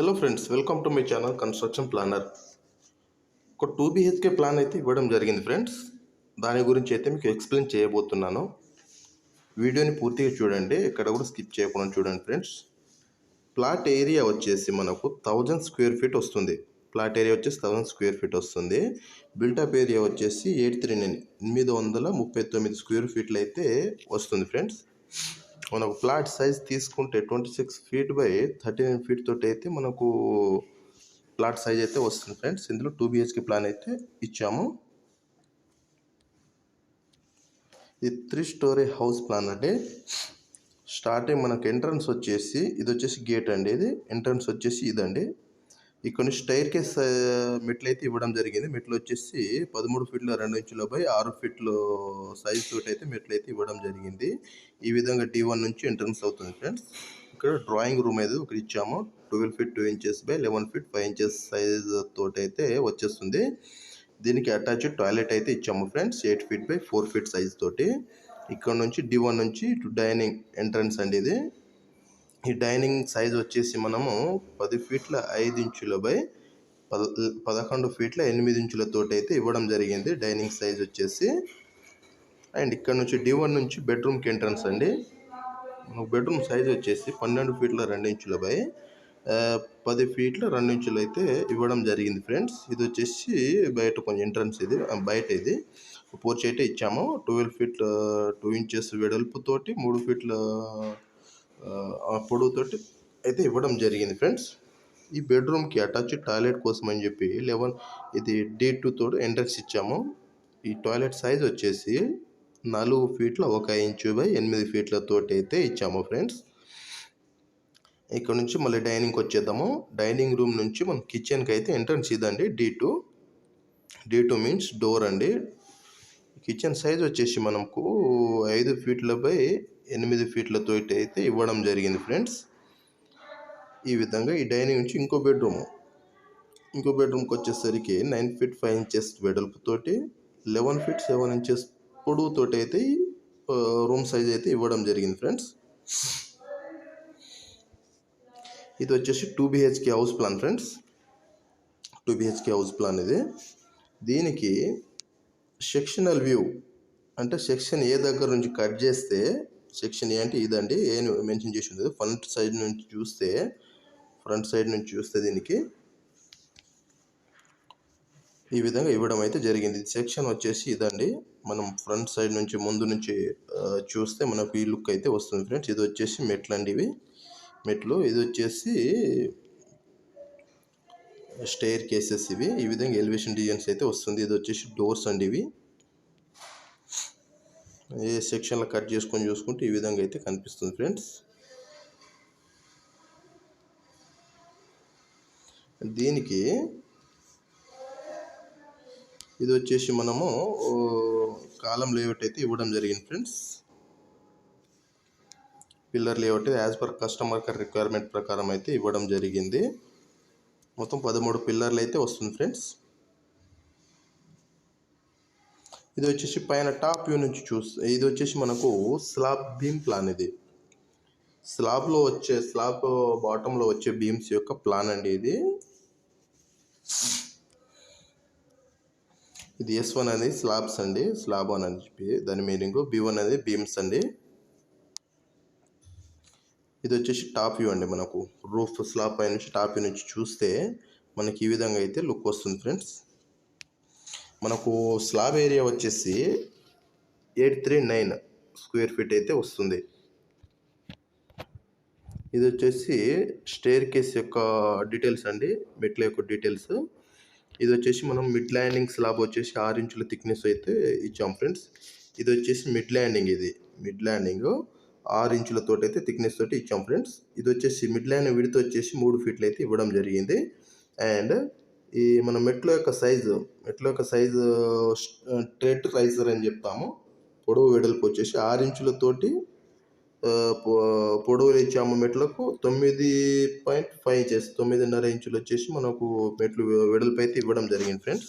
Hello friends, welcome to my channel construction planner. ఒక 2 BHK plan అయితే ఇవ్వడం జరిగింది ఫ్రెండ్స్. దాని గురించి అయితే మీకు ఎక్స్ప్లెయిన్ చేయబోతున్నాను. వీడియోని పూర్తిగా చూడండి, ఎక్కడ కూడా స్కిప్ చేయకుండా చూడండి ఫ్రెండ్స్. ప్లాట్ ఏరియా వచ్చేసి మనకు 1000 స్క్వేర్ ఫీట్ వస్తుంది. ప్లాట్ ఏరియా వచ్చేసి 1000 స్క్వేర్ ఫీట్ వస్తుంది. బిల్టప్ ఏరియా వచ్చేసి 839 స్క్వేర్ ఫీట్లు అయితే వస్తుంది ఫ్రెండ్స్. మనకు ప్లాట్ సైజ్ తీసుకుంటే 26 ఫీట్ బై 39 ఫీట్ తోటి అయితే మనకు ప్లాట్ సైజ్ అయితే వస్తుంది ఫ్రెండ్స్. ఇందులో 2 BHK ప్లాన్ అయితే ఇచ్చాము. ఇది 3 స్టోరీ హౌస్ ప్లాన్ అంటే స్టార్టింగ్ మనకు ఎంట్రన్స్ వచ్చేసి ఇది వచ్చేసి గేట్ అండి. ఇది ఎంట్రన్స్ వచ్చేసి ఇదండి. ఇక్కడ నుంచి స్టైర్ కేస్ మెట్లు అయితే ఇవ్వడం జరిగింది. మెట్లు వచ్చేసి 13 ఫీట్ల 2 ఇంచుల బై 6 ఫీట్లు సైజ్ తోటి అయితే మెట్లు అయితే ఇవ్వడం జరిగింది. ఈ విధంగా D1 నుంచి ఎంట్రన్స్ అవుతుంది ఫ్రెండ్స్. ఇక్కడ డ్రాయింగ్ రూమ్ అయితే ఒకటి ఇచ్చాము. 12 feet 2 inches by 11 feet 5 inches size తోటి అయితే వచ్చేస్తుంది. దీనికి అటాచ్డ్ టాయిలెట్ అయితే ఇచ్చాము friends. 8 feet by 4 feet size తోటి. ఇక్కడ నుంచి D1 నుంచి డైనింగ్ ఎంట్రన్స్ అండి ఇది. ఈ డైనింగ్ సైజ్ వచ్చేసి మనము 10 ఫీట్ల 5 ఇంచుల బై 11 ఫీట్ల 8 ఇంచులతోటి అయితే ఇవ్వడం జరిగింది డైనింగ్ సైజ్ వచ్చేసి. అండ్ ఇక్కడ నుంచి D1 నుంచి బెడ్రూమ్కి ఎంట్రన్స్ అండి. బెడ్రూమ్ సైజ్ వచ్చేసి 12 ఫీట్ల 2 ఇంచుల బై 10 ఫీట్ల 2 ఇంచులు అయితే ఇవ్వడం జరిగింది ఫ్రెండ్స్. ఇది వచ్చేసి బయట కొంచెం ఎంట్రన్స్, ఇది బయట ఇది పోర్చ్ అయితే ఇచ్చాము. 12 ఫీట్ల 2 ఇంచెస్ వెడల్పుతోటి 3 ఫీట్ల పొడవుతోటి అయితే ఇవ్వడం జరిగింది ఫ్రెండ్స్. ఈ బెడ్రూమ్కి అటాచ్ టాయిలెట్ కోసం అని చెప్పి 11 ఇది D2 తోటి ఎంట్రన్స్ ఇచ్చాము. ఈ టాయిలెట్ సైజ్ వచ్చేసి 4 ఫీట్ల 1 ఇంచు బై 8 ఫీట్ల తోటి అయితే ఇచ్చాము ఫ్రెండ్స్. ఇక్కడ నుంచి మళ్ళీ డైనింగ్కి వచ్చేద్దాము. డైనింగ్ రూమ్ నుంచి మనం కిచెన్కి అయితే ఎంట్రన్స్ ఇదండి. D2 మీన్స్ డోర్ అండి. కిచెన్ సైజ్ వచ్చేసి మనకు 5 ఫీట్ల బై 8 ఫీట్లతో అయితే ఇవ్వడం జరిగింది ఫ్రెండ్స్. ఈ విధంగా ఈ డైనింగ్ నుంచి ఇంకో బెడ్రూమ్కి వచ్చేసరికి 9 ఫీట్ 5 ఇంచెస్ వెడల్పుతోటి 11 ఫీట్ 7 ఇంచెస్ పొడవుతోటి అయితే రూమ్ సైజ్ అయితే ఇవ్వడం జరిగింది ఫ్రెండ్స్. ఇది వచ్చేసి 2 BHK house plan friends. 2 BHK house plan ఇది. దీనికి సెక్షనల్ వ్యూ అంటే సెక్షన్ ఏ దగ్గర నుంచి కట్ చేస్తే సెక్షన్ ఏ అంటే ఇదండి. ఏ మెన్షన్ చేసి ఉంటుంది. ఫ్రంట్ సైడ్ నుంచి చూస్తే దీనికి ఈ విధంగా ఇవ్వడం అయితే జరిగింది. సెక్షన్ వచ్చేసి ఇదండి. మనం ఫ్రంట్ సైడ్ నుంచి ముందు నుంచి చూస్తే మనకు ఈ లుక్ అయితే వస్తుంది ఫ్రెండ్స్. ఇది వచ్చేసి మెట్లు అండి, ఇవి మెట్లు. ఇది వచ్చేసి స్టైర్ కేసెస్ ఇవి. ఈ విధంగా ఎలివేషన్ డిజైన్స్ అయితే వస్తుంది. ఇది వచ్చేసి డోర్స్ అండి. ఇవి ఏ సెక్షన్లో కట్ చేసుకొని చూసుకుంటే ఈ విధంగా అయితే కనిపిస్తుంది ఫ్రెండ్స్. దీనికి ఇది వచ్చేసి మనము కాలం లేఅవుట్ అయితే ఇవ్వడం జరిగింది friends. Pillar layout as per customer requirement ప్రకారం అయితే ఇవ్వడం జరిగింది. మొత్తం 13 పిల్లర్లు అయితే వస్తుంది ఫ్రెండ్స్. ఇది వచ్చేసి పైన టాప్ వ్యూ నుంచి చూస్తే ఇది వచ్చేసి మనకు స్లాబ్ బీమ్ ప్లాన్. ఇది స్లాబ్ బాటంలో వచ్చే బీమ్స్ యొక్క ప్లాన్ అండి. ఇది S1 అనేది స్లాబ్స్ అండి. స్లాబ్ 1 అని చెప్పి దాని మీనింగ్. B1 అనేది బీమ్స్ అండి. ఇది వచ్చేసి టాప్ వ్యూ అండి. మనకు రూఫ్ స్లాబ్ పై నుంచి టాప్ వ్యూ నుంచి చూస్తే మనకి ఈ విధంగా అయితే లుక్ వస్తుంది ఫ్రెండ్స్. మనకు స్లాబ్ ఏరియా వచ్చేసి 839 స్క్వేర్ ఫీట్ అయితే వస్తుంది. ఇది వచ్చేసి స్టైర్ కేస్ యొక్క డీటెయిల్స్ అండి, మెట్ల యొక్క డీటెయిల్స్. ఇది వచ్చేసి మనం మిడ్ ల్యాండింగ్ స్లాబ్ వచ్చేసి 6 ఇంచుల థిక్నెస్ అయితే ఇచ్చాం ఫ్రెండ్స్. ఇది వచ్చేసి మిడ్ ల్యాండింగ్ 6 ఇంచులతో అయితే థిక్నెస్ తోటి ఇచ్చాం ఫ్రెండ్స్. ఇది వచ్చేసి మిడ్ ల్యాండింగ్ విడ్త్ వచ్చేసి 3 ఫీట్లు అయితే ఇవ్వడం జరిగింది. అండ్ ఈ మన మెట్ల యొక్క సైజు ట్రెడ్ రైజర్ అని చెప్తాము. పొడవు వెడల్పు వచ్చేసి 6 ఇంచులతోటి పొడవులు ఇచ్చాము. మెట్లకు 9.5 ఇంచెస్ 9.5 ఇంచులు వచ్చేసి మనకు మెట్లు వెడల్పు అయితే ఇవ్వడం జరిగింది ఫ్రెండ్స్.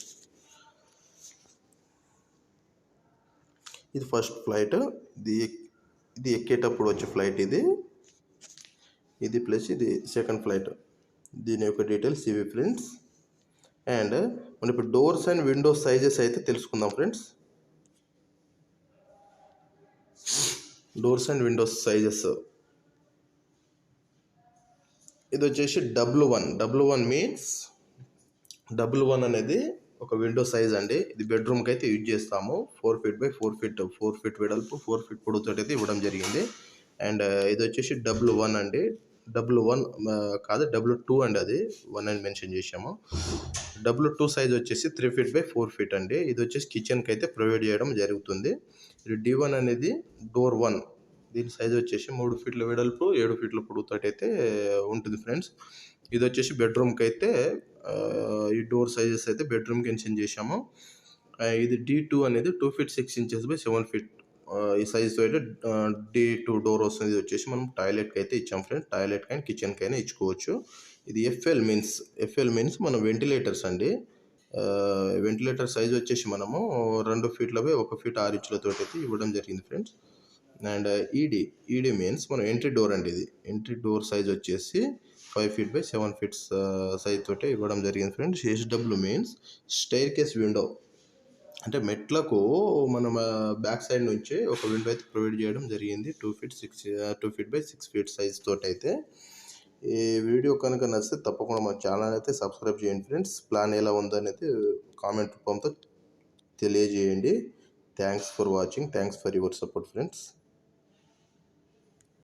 ఇది ఫస్ట్ ఫ్లైట్. ఇది ఎక్కేటప్పుడు వచ్చే ఫ్లైట్ ఇది ప్లస్ ఇది సెకండ్ ఫ్లైట్. దీని యొక్క డీటెయిల్స్ ఇవి ఫ్రెండ్స్. అండ్ మనం ఇప్పుడు డోర్స్ అండ్ విండోస్ సైజెస్ అయితే తెలుసుకుందాం friends. Doors and Windows sizes ఇది వచ్చేసి W1 మీన్స్ W1 అనేది ఒక విండో సైజ్ అండి. ఇది బెడ్రూమ్కి అయితే యూజ్ చేస్తాము. 4 feet బై 4 feet 4 feet వెడల్పు 4 feet పొడవుతో అయితే ఇవ్వడం జరిగింది. అండ్ ఇది వచ్చేసి W1 అండి. W1 కాదు W2 అండి, అది 1 అని మెన్షన్ చేసాము. W2 సైజ్ వచ్చేసి 3 feet బై 4 feet అండి. ఇది వచ్చేసి కిచెన్కి అయితే ప్రొవైడ్ చేయడం జరుగుతుంది. ఇది D1 అనేది డోర్ 1. దీని సైజ్ వచ్చేసి 3 feet వెడల్పు 7 feet పొడవుతో అయితే ఉంటుంది ఫ్రెండ్స్. ఇది వచ్చేసి బెడ్రూమ్కి అయితే ఈ డోర్ సైజెస్ అయితే బెడ్రూమ్కి మెన్షన్ చేసాము. ఇది D2 అనేది 2 feet 6 inches బై 7 feet ఈ సైజ్తో అయితే D2 డోర్ వస్తుంది. ఇది వచ్చేసి మనం టాయిలెట్కి అయితే ఇచ్చాం ఫ్రెండ్స్. టాయిలెట్ కానీ కిచెన్కి అయినా ఇచ్చుకోవచ్చు. ఇది FL మీన్స్ మనం వెంటిలేటర్స్ అండి. వెంటిలేటర్ సైజ్ వచ్చేసి మనము 2 feet బై 1 feet 6 inches అయితే ఇవ్వడం జరిగింది ఫ్రెండ్స్. అండ్ ఈడీ మీన్స్ మనం ఎంట్రీ డోర్ అండి. ఇది ఎంట్రీ డోర్ సైజ్ వచ్చేసి 5 feet బై 7 feet సైజ్ తోటే ఇవ్వడం జరిగింది friends. SW means స్టైర్ case window, అంటే మెట్లకు మనం బ్యాక్ సైడ్ నుంచి ఒక విండో అయితే ప్రొవైడ్ చేయడం జరిగింది. 2 feet బై 6 feet సైజ్ తోటి అయితే. ఈ వీడియో కనుక నచ్చితే తప్పకుండా మా ఛానల్ అయితే సబ్స్క్రైబ్ చేయండి ఫ్రెండ్స్. ప్లాన్ ఎలా ఉందనేది కామెంట్ రూపంతో తెలియజేయండి. Thanks for watching. Thanks for your support friends.